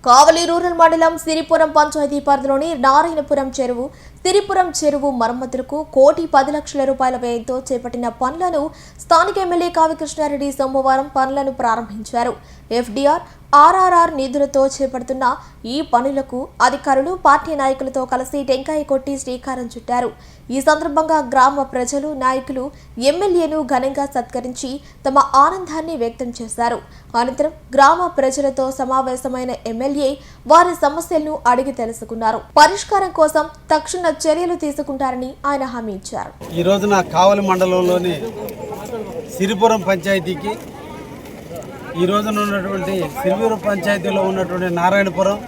కావలి rural మండలం సిరిపురం పంచాయతీ పరిధిలోని నారాయణపురం చెరువు, సిరిపురం చెరువు మరమ్మతులకు 1,10 లక్షల రూపాయల వ్యయంతో చేపట్టిన పనులను స్థానిక ఎమ్మెల్యే కావి కృష్ణారెడ్డి సోమవారం పనులను ప్రారంభించారు. ఎఫ్డీఆర్, ఆర్ఆర్ఆర్ నిధులతో చేపడుతున్న ఈ పనులకు అధికారులు, పార్టీ నాయకులతో కలిసి టెంకాయ కొట్టి శ్రీకారం చుట్టారు. ఈ సందర్భంగా గ్రామ ప్రజలు, నాయకులు ఎమ్మెల్యేను ఘనంగా సత్కరించి తమ ఆనందాన్ని వ్యక్తం చేశారు. అనంతరం గ్రామ ప్రజలతో సమావేశమైన ఎమ్మెల్యే వారి సమస్యలను అడిగి తెలుసుకున్నారు. పరిష్కారం కోసం తక్షణ చర్యలు తీసుకుంటారని ఆయన హామీ ఇచ్చారు. ఈ రోజున కావలి మండలంలోని సిరిపురం పంచాయతీకి ఈ రోజున ఉన్నటువంటి సిరిపురం పంచాయతీలో ఉన్నటువంటి నారాయణపురం,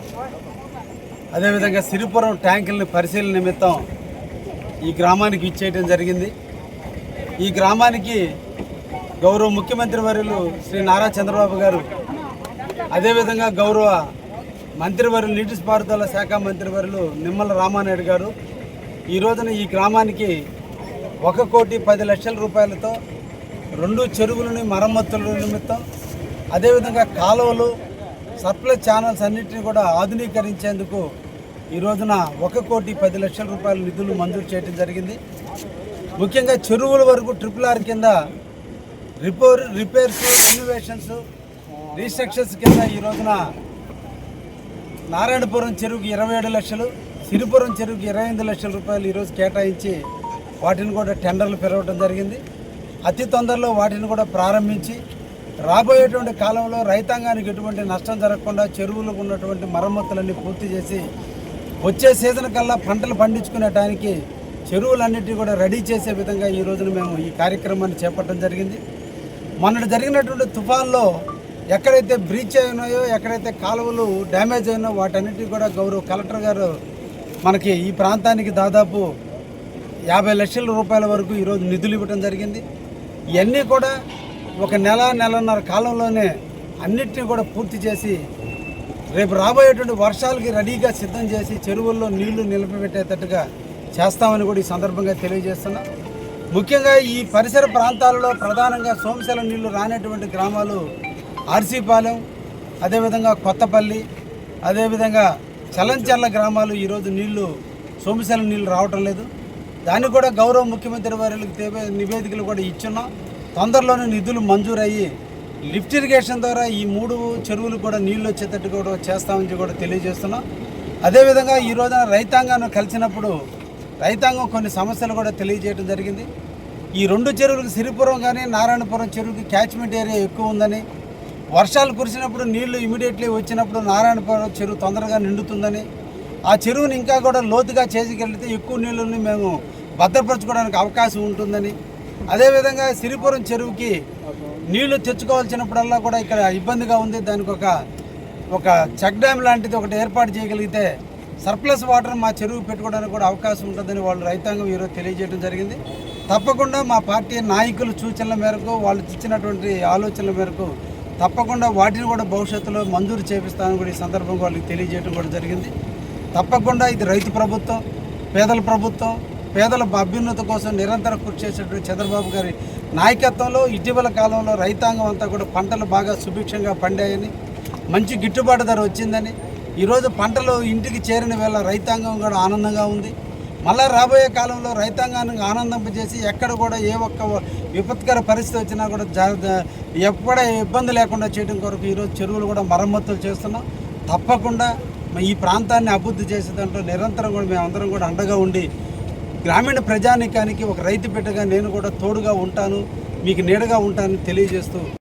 అదేవిధంగా సిరిపురం ట్యాంకులని పరిశీలన నిమిత్తం ఈ గ్రామానికి ఇచ్చేయడం జరిగింది. ఈ గ్రామానికి గౌరవ ముఖ్యమంత్రి వర్యులు శ్రీ నారా చంద్రబాబు గారు, అదేవిధంగా గౌరవ మంత్రివర్యులు నీటిపారుదల శాఖ మంత్రివర్యులు నిమ్మల రామానాయుడు గారు ఈ రోజున ఈ గ్రామానికి 1,10 లక్షల రూపాయలతో 2 చెరువులని మరమ్మతుల నిమిత్తం, అదేవిధంగా కాలువలు, సప్లై ఛానల్స్ అన్నింటినీ కూడా ఆధునీకరించేందుకు ఈ రోజున 1,10 లక్షల రూపాయల నిధులు మంజూరు చేయడం జరిగింది. ముఖ్యంగా చెరువుల వరకు RRR కింద రిపేర్స్, రెన్యువేషన్స్, రీస్ట్రక్చర్స్ కింద ఈ రోజున నారాయణపురం చెరువుకి 27 లక్షలు, సిరిపురం చెరువుకి 25 లక్షల రూపాయలు ఈరోజు కేటాయించి వాటిని కూడా టెండర్లు పెరగడం జరిగింది. అతి తొందరలో వాటిని కూడా ప్రారంభించి రాబోయేటువంటి కాలంలో రైతాంగానికి ఎటువంటి నష్టం జరగకుండా చెరువులకు ఉన్నటువంటి మరమ్మతులన్నీ పూర్తి చేసి వచ్చే సీజన్ కల్లా పంటలు పండించుకునేటానికి చెరువులన్నిటినీ కూడా రెడీ చేసే విధంగా ఈ రోజున మేము ఈ కార్యక్రమాన్ని చేపట్టడం జరిగింది. మొన్నటి జరిగినటువంటి తుఫాన్లో ఎక్కడైతే బ్రీచ్ అయినాయో, ఎక్కడైతే కాలువలు డ్యామేజ్ అయినాయో వాటన్నిటినీ కూడా గౌరవ కలెక్టర్ గారు మనకి ఈ ప్రాంతానికి దాదాపు 50 లక్షల రూపాయల వరకు ఈరోజు నిధులు ఇవ్వడం జరిగింది. ఇవన్నీ కూడా ఒక నెలన్నర కాలంలోనే అన్నిటినీ కూడా పూర్తి చేసి రేపు రాబోయేటువంటి వర్షాలకి రెడీగా సిద్ధం చేసి చెరువుల్లో నీళ్లు నిలిపిపెట్టేటట్టుగా చేస్తామని కూడా ఈ సందర్భంగా తెలియజేస్తున్నాం. ముఖ్యంగా ఈ పరిసర ప్రాంతాలలో ప్రధానంగా సోమశల నీళ్లు రానటువంటి గ్రామాలు ఆర్సీపాలెం, అదేవిధంగా కొత్తపల్లి, అదేవిధంగా చలంచర్ల గ్రామాలు ఈరోజు సోమశల నీళ్లు రావటం లేదు. దానికి కూడా గౌరవ ముఖ్యమంత్రి వారికి నివేదికలు కూడా ఇచ్చున్నాం. తొందరలోనే నిధులు మంజూరయ్యి లిఫ్ట్ ఇరిగేషన్ ద్వారా ఈ 3 చెరువులు కూడా నీళ్లు వచ్చేటట్టు కూడా చేస్తామని కూడా తెలియజేస్తున్నాం. అదేవిధంగా ఈ రోజున రైతాంగాన్ని కలిసినప్పుడు రైతాంగం కొన్ని సమస్యలు కూడా తెలియజేయడం జరిగింది. ఈ 2 చెరువులకు సిరిపురం కానీ నారాయణపురం చెరువుకి క్యాచ్మెంట్ ఏరియా ఎక్కువ ఉందని, వర్షాలు కురిసినప్పుడు నీళ్లు ఇమీడియట్లీ వచ్చినప్పుడు నారాయణపురం చెరువు తొందరగా నిండుతుందని, ఆ చెరువుని ఇంకా కూడా లోతుగా చేసుకెళ్తే ఎక్కువ నీళ్ళని మేము భద్రపరచుకోవడానికి అవకాశం ఉంటుందని, అదేవిధంగా సిరిపురం చెరువుకి నీళ్లు తెచ్చుకోవాల్సినప్పుడల్లా కూడా ఇక్కడ ఇబ్బందిగా ఉంది. దానికి ఒక చెక్ డ్యామ్ లాంటిది ఒకటి ఏర్పాటు చేయగలిగితే సర్ప్లస్ వాటర్ మా చెరువు పెట్టుకోవడానికి కూడా అవకాశం ఉంటుందని వాళ్ళు రైతాంగం ఈరోజు తెలియజేయడం జరిగింది. తప్పకుండా మా పార్టీ నాయకుల సూచనల మేరకు, వాళ్ళు ఇచ్చినటువంటి ఆలోచనల మేరకు తప్పకుండా వాటిని కూడా భవిష్యత్తులో మంజూరు చేపిస్తామని కూడా ఈ సందర్భంగా వాళ్ళకి తెలియజేయడం కూడా జరిగింది. తప్పకుండా ఇది రైతు ప్రభుత్వం, పేదల ప్రభుత్వం, పేదల అభ్యున్నతి కోసం నిరంతరం కృషి చేసేటువంటి చంద్రబాబు గారి నాయకత్వంలో ఇటీవల కాలంలో రైతాంగం అంతా కూడా పంటలు బాగా సుభిక్షంగా పండాయని, మంచి గిట్టుబాటు ధర వచ్చిందని, ఈరోజు పంటలు ఇంటికి చేరిన వేళ రైతాంగం కూడా ఆనందంగా ఉంది. మళ్ళా రాబోయే కాలంలో రైతాంగాన్ని ఆనందింపజేసి ఎక్కడ కూడా ఏ ఒక్క విపత్కర పరిస్థితి వచ్చినా కూడా ఎక్కడ ఇబ్బంది లేకుండా చేయడం కొరకు ఈరోజు చెరువులు కూడా మరమ్మతులు చేస్తున్నాం. తప్పకుండా ఈ ప్రాంతాన్ని అభివృద్ధి చేసే దాంట్లో నిరంతరం కూడా మేమందరం కూడా అండగా ఉండి గ్రామీణ ప్రజానీకానికి ఒక రైతు బిడ్డగా నేను కూడా తోడుగా ఉంటాను, మీకు నీడగా ఉంటానని తెలియజేస్తూ